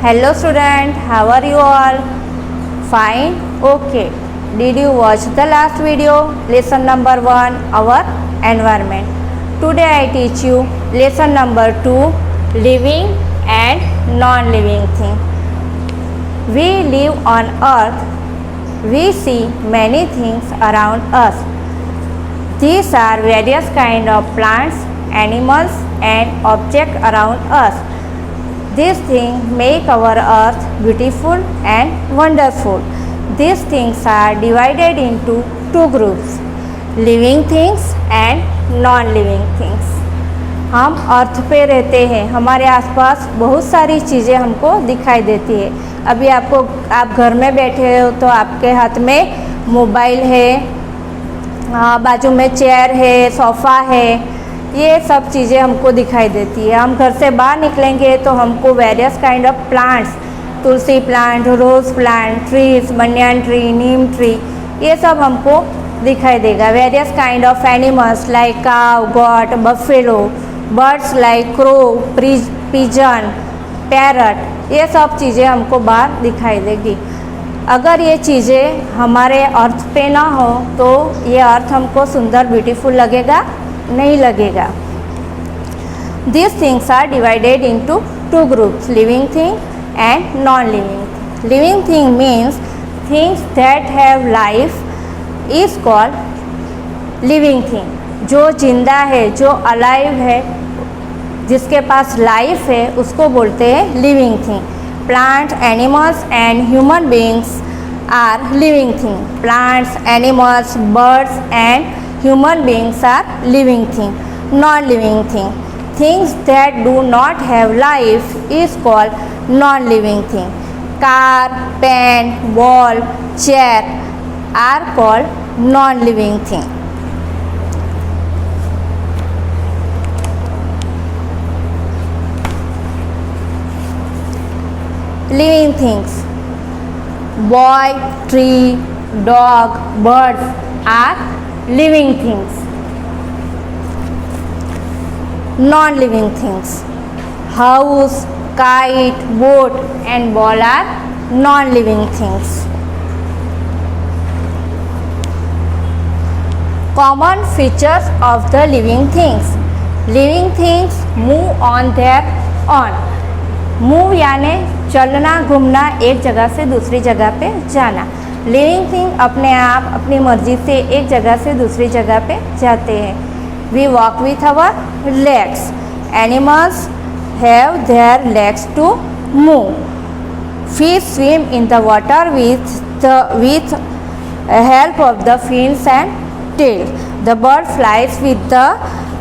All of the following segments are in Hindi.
Hello student, how are you all? Fine? Okay. Did you watch the last video? Lesson number 1, our environment. Today I teach you lesson number 2, living and non-living thing. We live on earth. We see many things around us. These are various kind of plants, animals and objects around us. These things make our earth beautiful and wonderful. These things are divided into two groups, living things and non-living things. हम अर्थ पे रहते हैं, हमारे आसपास बहुत सारी चीज़ें हमको दिखाई देती है। अभी आप घर में बैठे हो तो आपके हाथ में मोबाइल है, बाजू में चेयर है, सोफ़ा है, ये सब चीज़ें हमको दिखाई देती है। हम घर से बाहर निकलेंगे तो हमको various kind of plants, tulsi plant, rose plant, trees, banyan tree, neem tree, ये सब हमको दिखाई देगा। Various kind of animals like cow, goat, buffalo, birds like crow, pigeon, parrot, ये सब चीज़ें हमको बाहर दिखाई देगी। अगर ये चीज़ें हमारे अर्थ पे ना हो तो ये अर्थ हमको सुंदर ब्यूटीफुल लगेगा नहीं लगेगा। These things are divided into two groups, living thing and non-living thing. Living thing means things that have life is called living thing. जो जिंदा है, जो अलाइव है, जिसके पास लाइफ है, उसको बोलते हैं living thing. Plants, animals and human beings are living thing. Plants, animals, birds and human beings are living thing. Non-living thing, things that do not have life is called non-living thing. Car, pen, ball, chair are called non-living thing. Living things, boy, tree, dog, birds are living things. Non-living things, house, kite, boat and ball are non-living things. Common features of the living things. Living things move on their own. Move यानी चलना, घूमना, एक जगह से दूसरी जगह पे जाना। लिविंग थिंग अपने आप अपनी मर्जी से एक जगह से दूसरी जगह पे जाते हैं। We walk with our legs. Animals have their legs to move. Fish swim in the water with help of the fins and tail. The bird flies with the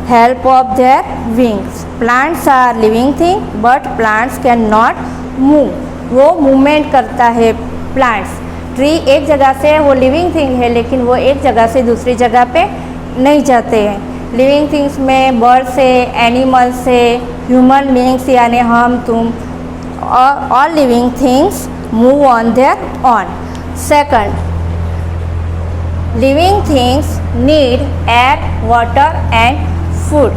help of their wings. Plants are living thing but plants cannot move. वो मूवमेंट करता है प्लांट्स। ट्री एक जगह से, वो लिविंग थिंग है लेकिन वो एक जगह से दूसरी जगह पे नहीं जाते हैं। लिविंग थिंग्स में बर्ड्स है, एनिमल्स है, ह्यूमन बीइंग्स यानी हम तुम, all living things move on their on. Second, living things need air, water and food.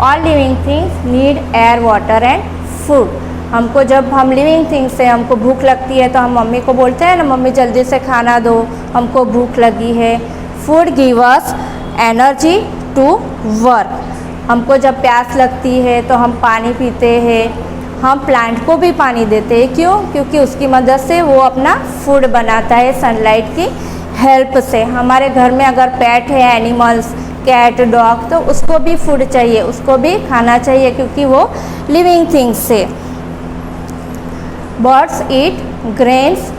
All living things need air, water and food. हमको जब हम लिविंग थिंग्स से हमको भूख लगती है तो हम मम्मी को बोलते हैं ना, मम्मी जल्दी से खाना दो, हमको भूख लगी है। Food give us energy to work. हमको जब प्यास लगती है तो हम पानी पीते हैं। हम प्लांट को भी पानी देते हैं, क्यों? क्योंकि उसकी मदद से वो अपना फूड बनाता है सनलाइट की हेल्प से। हमारे घर में अगर पेट है, एनिमल्स, कैट, डॉग, तो उसको भी फूड चाहिए, उसको भी खाना चाहिए क्योंकि वो लिविंग थिंग्स से। Birds eat grains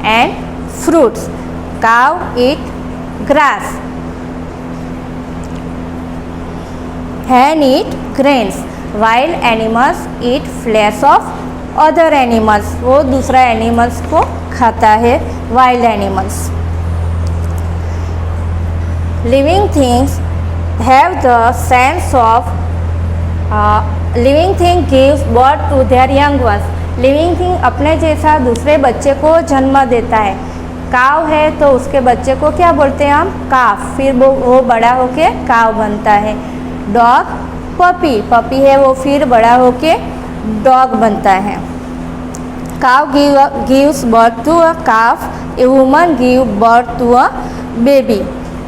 and fruits. काव ईट grass. hen eat grains while animals eat flesh of other animals. वो दूसरा एनिमल्स को खाता है, wild animals. Living things have the sense of living thing gives birth to their young ones. Living thing अपने जैसा दूसरे बच्चे को जन्म देता है। काव है तो उसके बच्चे को क्या बोलते हैं हम? काफ। फिर वो बड़ा होके काव बनता है। डॉग पपी है, वो फिर बड़ा होके डॉग बनता है। cow gives birth to a calf, a woman gives birth to a baby,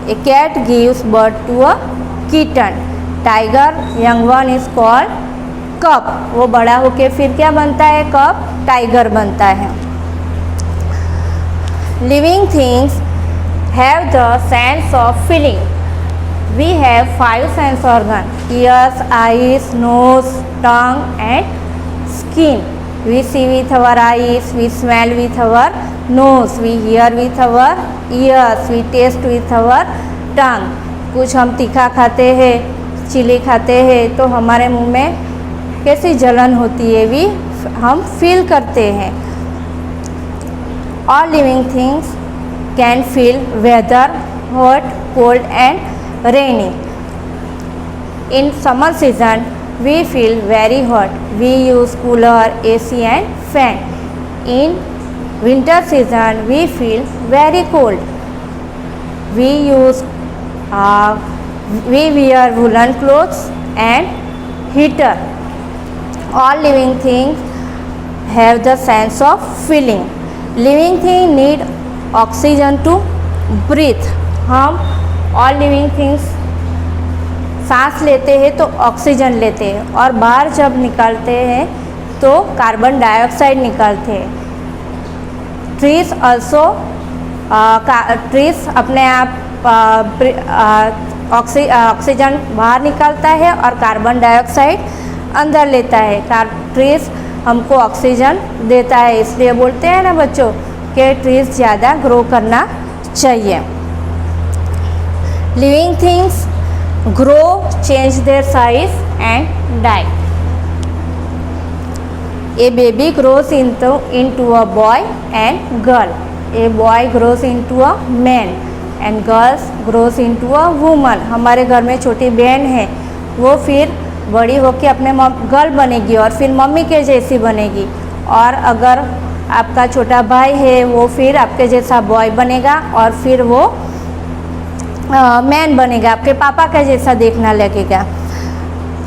a cat gives birth to a kitten, tiger young one is called cub, वो बड़ा होके फिर क्या बनता है, कब, टाइगर बनता है। Living things have the sense of feeling. We have 5 sense organ: ears, eyes, nose, tongue and skin. We see with our eyes, we smell with our nose, we hear with our ears, we taste with our tongue. कुछ हम तीखा खाते हैं, चिली खाते हैं तो हमारे मुंह में कैसी जलन होती है भी हम फील करते हैं। All living things can feel weather, hot, cold and rainy. In summer season we feel very hot, we use cooler, AC and fan. In winter season we feel very cold, we wear woolen clothes and heater. All living things have the sense of feeling. Living things need oxygen to breathe. हम ऑल लिविंग थिंग्स सांस लेते हैं तो ऑक्सीजन लेते हैं और बाहर जब निकालते हैं तो कार्बन डाइऑक्साइड निकालते हैं। ट्रीज ऑल्सो ट्रीज अपने आप ऑक्सीजन बाहर निकालता है और कार्बन डाइऑक्साइड अंदर लेता है। ट्रीज हमको ऑक्सीजन देता है, इसलिए बोलते हैं ना बच्चों कि ट्रीज ज़्यादा ग्रो करना चाहिए। Living things grow, change their size and die. A baby grows into a boy and girl. A boy grows into a man and girls grows into a woman. हमारे घर में छोटी बहन है, वो फिर बड़ी होके अपने गर्ल बनेगी और फिर मम्मी के जैसी बनेगी। और अगर आपका छोटा भाई है वो फिर आपके जैसा बॉय बनेगा और फिर वो मैन बनेगा, आपके पापा का जैसा देखना लगेगा।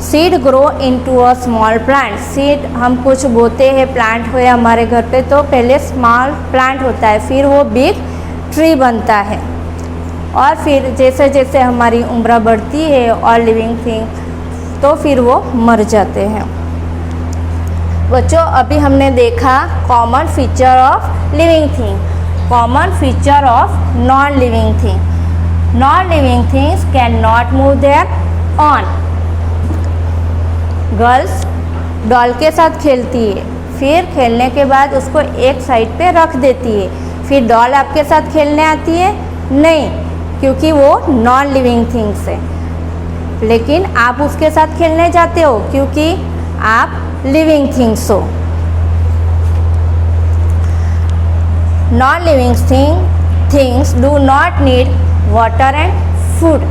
Seed grow into a small plant. Seed हम कुछ बोते हैं, प्लांट हुए हमारे घर पे तो पहले स्मॉल प्लांट होता है, फिर वो बिग ट्री बनता है और फिर जैसे जैसे हमारी उम्र बढ़ती है और लिविंग थिंग तो फिर वो मर जाते हैं। बच्चों अभी हमने देखा common feature of living thing, common feature of non living thing. Non-living things cannot move their own. Girls doll के साथ खेलती है, फिर खेलने के बाद उसको एक साइड पे रख देती है, फिर डॉल आपके साथ खेलने आती है नहीं, क्योंकि वो नॉन लिविंग थिंग्स है। लेकिन आप उसके साथ खेलने जाते हो क्योंकि आप लिविंग थिंग्स हो। Non living things do not need water and food.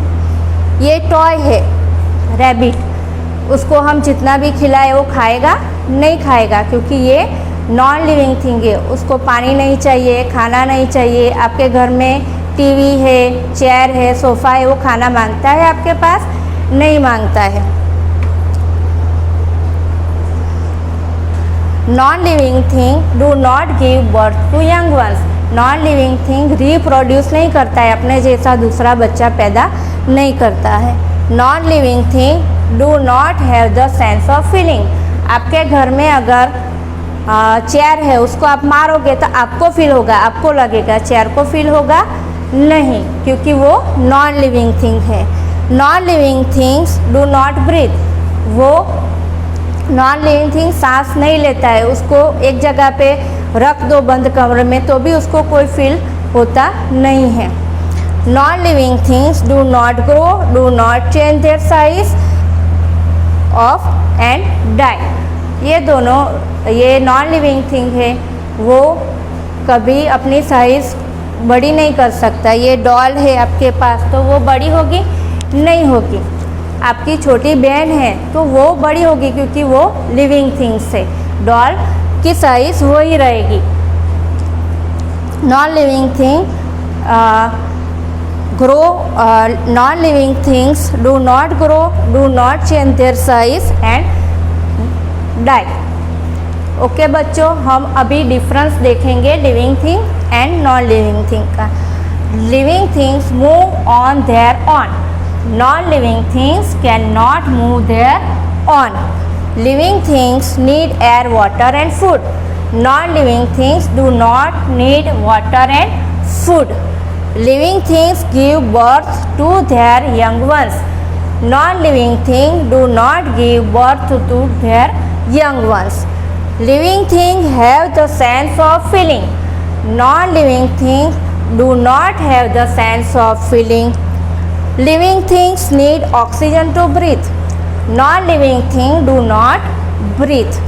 ये टॉय है रैबिट, उसको हम जितना भी खिलाए वो खाएगा नहीं खाएगा, क्योंकि ये नॉन लिविंग थिंग है। उसको पानी नहीं चाहिए, खाना नहीं चाहिए। आपके घर में टीवी है, चेयर है, सोफ़ा है, वो खाना मांगता है आपके पास? नहीं मांगता है। Non living thing do not give birth to young ones. Non living thing reproduce नहीं करता है, अपने जैसा दूसरा बच्चा पैदा नहीं करता है। Non living thing do not have the sense of feeling. आपके घर में अगर चेयर है, उसको आप मारोगे तो आपको फील होगा, आपको लगेगा, चेयर को फील होगा नहीं, क्योंकि वो नॉन लिविंग थिंग है। Non living things do not breathe. वो नॉन लिविंग थिंग सांस नहीं लेता है, उसको एक जगह पे रख दो बंद कमरे में तो भी उसको कोई फील होता नहीं है। Non living things do not grow, do not change their size of and die. ये दोनों, ये नॉन लिविंग थिंग है, वो कभी अपनी साइज़ बड़ी नहीं कर सकता। ये डॉल है आपके पास तो वो बड़ी होगी नहीं होगी। आपकी छोटी बहन है तो वो बड़ी होगी क्योंकि वो लिविंग थिंग्स है, डॉल की साइज़ वो ही रहेगी। Non living thing grow, non living things do not grow, do not change their size and die. Okay बच्चों, हम अभी डिफरेंस देखेंगे living thing and non living thing का। Living things move on their own, non living things cannot move their own. Living things need air, water and food, non living things do not need water and food. Living things give birth to their young ones. Non-living things do not give birth to their young ones. Living things have the sense of feeling. Non-living things do not have the sense of feeling. Living things need oxygen to breathe. Non-living things do not breathe.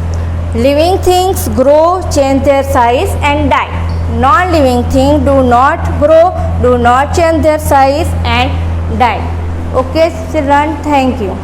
Living things grow, change their size and die. Non-living things do not grow, do not change their size and die. Okay children, thank you.